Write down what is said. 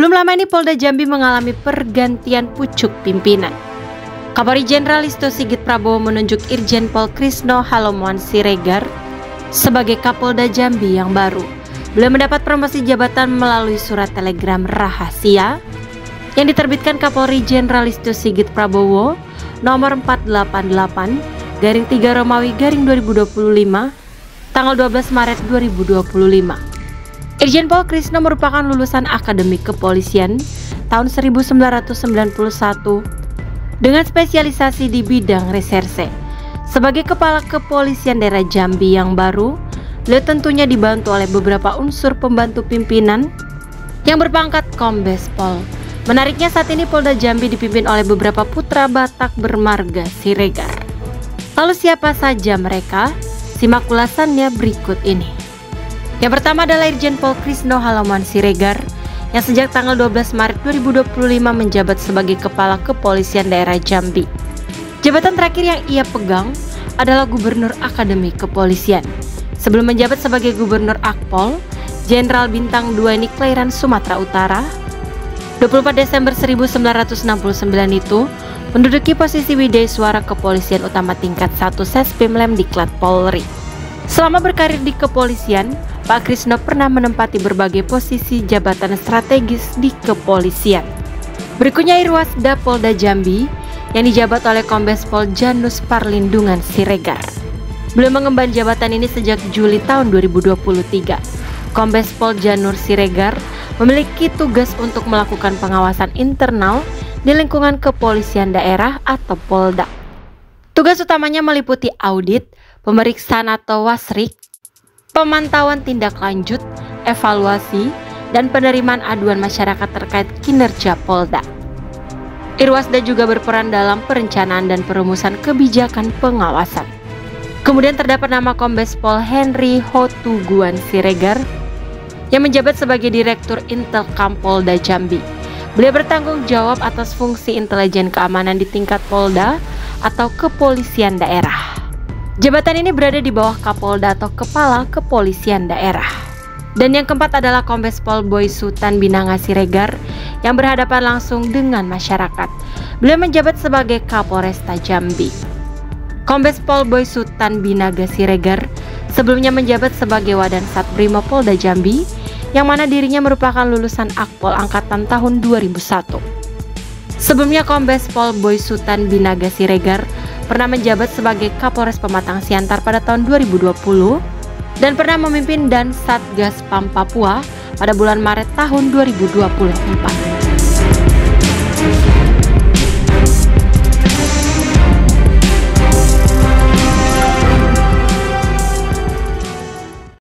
Belum lama ini Polda Jambi mengalami pergantian pucuk pimpinan. Kapolri Jenderal Listio Sigit Prabowo menunjuk Irjen Pol Krisno Halomoan Siregar sebagai Kapolda Jambi yang baru. Beliau mendapat promosi jabatan melalui surat telegram rahasia yang diterbitkan Kapolri Jenderal Listio Sigit Prabowo nomor 488/3 Romawi/2025 tanggal 12 Maret 2025. Irjen Pol Krisno merupakan lulusan Akademik Kepolisian tahun 1991 dengan spesialisasi di bidang reserse. Sebagai Kepala Kepolisian Daerah Jambi yang baru, beliau tentunya dibantu oleh beberapa unsur pembantu pimpinan yang berpangkat Kombes Pol. Menariknya saat ini Polda Jambi dipimpin oleh beberapa putra Batak bermarga Siregar. Lalu siapa saja mereka? Simak ulasannya berikut ini. Yang pertama adalah Irjen Pol Krisno Halomoan Siregar yang sejak tanggal 12 Maret 2025 menjabat sebagai Kepala Kepolisian Daerah Jambi. Jabatan terakhir yang ia pegang adalah Gubernur Akademik Kepolisian. Sebelum menjabat sebagai Gubernur Akpol, Jenderal Bintang 2 ini kelahiran Sumatera Utara. 24 Desember 1969 itu menduduki posisi Widya Suara Kepolisian Utama tingkat 1 Sespim Lemdiklat Polri. Selama berkarir di kepolisian, Pak Krisno pernah menempati berbagai posisi jabatan strategis di kepolisian. Berikutnya Irwasda Polda Jambi yang dijabat oleh Kombes Pol Janus Parlindungan Siregar. Beliau mengemban jabatan ini sejak Juli tahun 2023. Kombes Pol Janur Siregar memiliki tugas untuk melakukan pengawasan internal di lingkungan kepolisian daerah atau Polda. Tugas utamanya meliputi audit, pemeriksaan atau wasrik, pemantauan tindak lanjut, evaluasi, dan penerimaan aduan masyarakat terkait kinerja Polda. Irwasda juga berperan dalam perencanaan dan perumusan kebijakan pengawasan. Kemudian terdapat nama Kombes Pol Henry Hotuguan Siregar yang menjabat sebagai Direktur Intelkam Polda Jambi. Beliau bertanggung jawab atas fungsi intelijen keamanan di tingkat Polda atau kepolisian daerah. Jabatan ini berada di bawah Kapolda atau Kepala Kepolisian Daerah. Dan yang keempat adalah Kombes Pol Boy Sutan Binanga Siregar yang berhadapan langsung dengan masyarakat. Beliau menjabat sebagai Kapolresta Jambi. Kombes Pol Boy Sutan Binaga Siregar sebelumnya menjabat sebagai Wadan Satbrimo Polda Jambi, yang mana dirinya merupakan lulusan Akpol angkatan tahun 2001. Sebelumnya Kombes Pol Boy Sutan Binaga Siregar pernah menjabat sebagai Kapolres Pematang Siantar pada tahun 2020 dan pernah memimpin Dan Satgas PAM Papua pada bulan Maret tahun 2024.